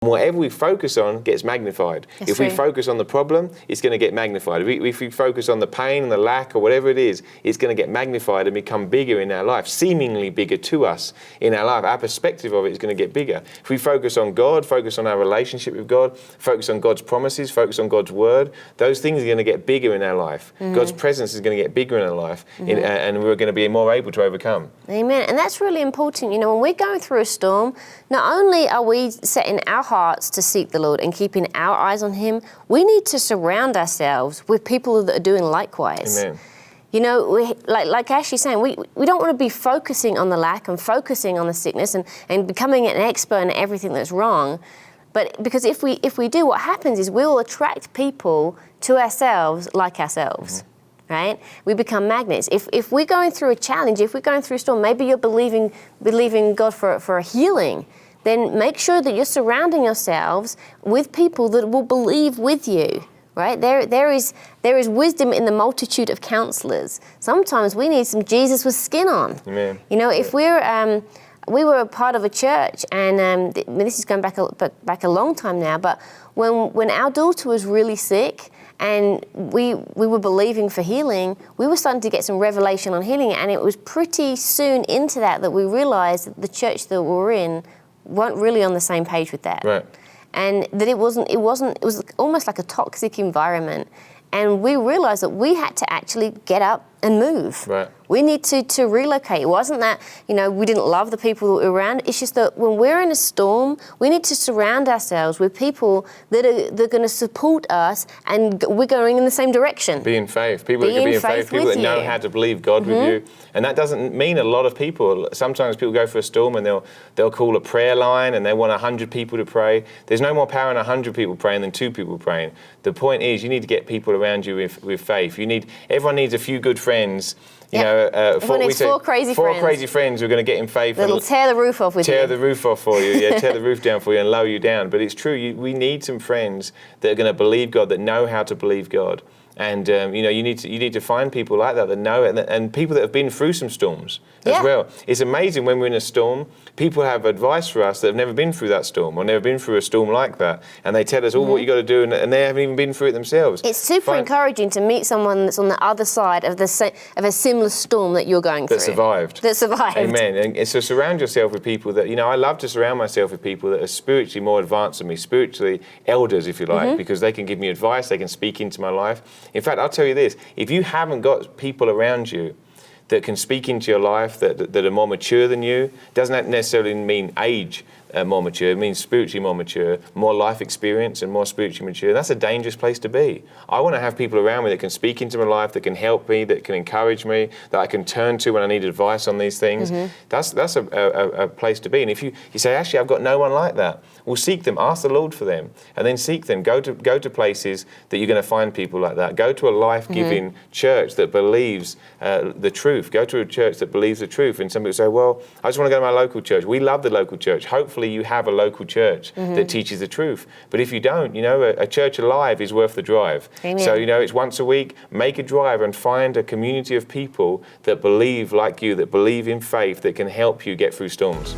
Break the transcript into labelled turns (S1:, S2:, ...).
S1: Whatever we focus on gets magnified.
S2: That's
S1: if we
S2: true.
S1: focus on the problem, it's going to get magnified. If we focus on the pain and the lack or whatever it is, it's going to get magnified and become bigger in our life, seemingly bigger to us in our life. Our perspective of it is going to get bigger. If we focus on God, focus on our relationship with God, focus on God's promises, focus on God's word, those things are going to get bigger in our life. God's presence is going to get bigger in our life, and we're going to be more able to overcome.
S2: Amen. And that's really important. You know, when we're going through a storm, not only are we setting our hearts to seek the Lord and keeping our eyes on Him, we need to surround ourselves with people that are doing likewise.
S1: Amen.
S2: You know, like Ashley's saying, we don't want to be focusing on the lack and focusing on the sickness and becoming an expert in everything that's wrong. But because if we do, what happens is we will attract people to ourselves like ourselves. Right? We become magnets. If we're going through a challenge, if we're going through a storm, maybe you're believing God for a healing, then make sure that you're surrounding yourselves with people that will believe with you. Right? There is wisdom in the multitude of counselors. Sometimes we need some Jesus with skin on.
S1: Amen.
S2: You know, if we were a part of a church, and this is going back a long time now, but when our daughter was really sick, and we were believing for healing, we were starting to get some revelation on healing, and it was pretty soon into that we realized that the church that we were in weren't really on the same page with that.
S1: Right.
S2: And that it was almost like a toxic environment. And we realized that we had to actually get up and move.
S1: Right.
S2: We need to relocate. It wasn't that, you know, we didn't love the people that were around. It's just that when we're in a storm, we need to surround ourselves with people that are going to support us, and we're going in the same direction.
S1: Be in faith. People that can be in faith, people that know how to believe God with you. And that doesn't mean a lot of people. Sometimes people go for a storm and they'll call a prayer line and they want 100 people to pray. There's no more power in 100 people praying than 2 people praying. The point is, you need to get people around you with faith. Everyone needs a few good friends. You know,
S2: four crazy
S1: friends who are going to get in faith.
S2: That'll tear the roof off with you.
S1: Tear the roof off for you, tear the roof down for you and lower you down. But it's true, we need some friends that are going to believe God, that know how to believe God. And you know, you need to find people like that know it, and people that have been through some storms as well. It's amazing when we're in a storm, people have advice for us that have never been through that storm or never been through a storm like that, and they tell us all what you got to do, and they haven't even been through it themselves.
S2: It's super encouraging to meet someone that's on the other side of a similar storm that you're going through. That survived.
S1: Amen. And so surround yourself with people that, you know, I love to surround myself with people that are spiritually more advanced than me, spiritually elders, if you like, because they can give me advice, they can speak into my life. In fact, I'll tell you this, if you haven't got people around you that can speak into your life that are more mature than you, doesn't necessarily mean age more mature, it means spiritually more mature, more life experience and more spiritually mature. That's a dangerous place to be. I want to have people around me that can speak into my life, that can help me, that can encourage me, that I can turn to when I need advice on these things. That's a place to be. And if you say, actually, I've got no one like that, well, seek them, ask the Lord for them, and then seek them. Go to places that you're going to find people like that. Go to a life-giving church that believes the truth. Go to a church that believes the truth. And some people say, well, I just want to go to my local church. We love the local church. Hopefully you have a local church that teaches the truth. But if you don't, you know, a church alive is worth the drive.
S2: Amen.
S1: So, you know, it's once a week, make a drive and find a community of people that believe like you, that believe in faith, that can help you get through storms.